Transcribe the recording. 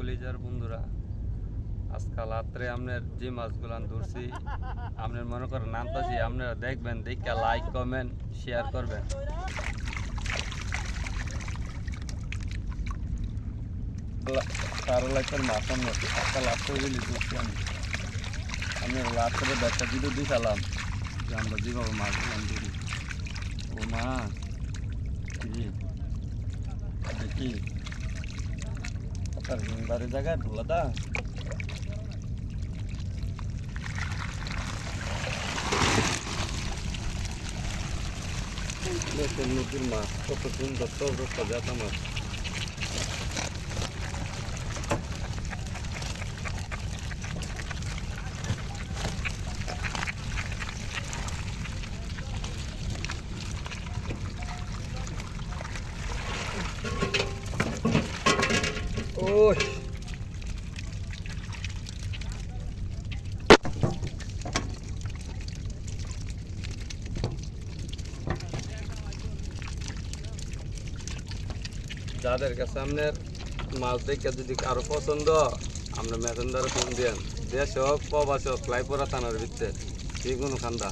কলিজার বন্ধুরা, আজকাল রাত্রে আপনার যে মাছগুলান ধরছি আপনার মনে করেন নামতাছি, আপনারা দেখবেন, দেখে লাইক কমেন্ট শেয়ার করবেন। কারো লাইকের মাছ আমি আজকাল রাত্রে গেলি ধরছি আমি রাত্রে ব্যাগটা ভিডিও দিয়ে খেলাম যে আমরা যেভাবে মাছগুলাম ধরি। ও মা দেখি আপনার হিমবারের জায়গায় ঢোলাদা নদীর মাছ কত সুন্দর সব জাতা মাছ। ওই যাদের কাছে আপনার মাছ দেখে যদি কারো পছন্দ, আমরা মেসেঞ্জারে ফোন দেন, দেশ হোক প্রবাস হোক, লাইপরা থানার ভিতরে যে কোনো খান্দা।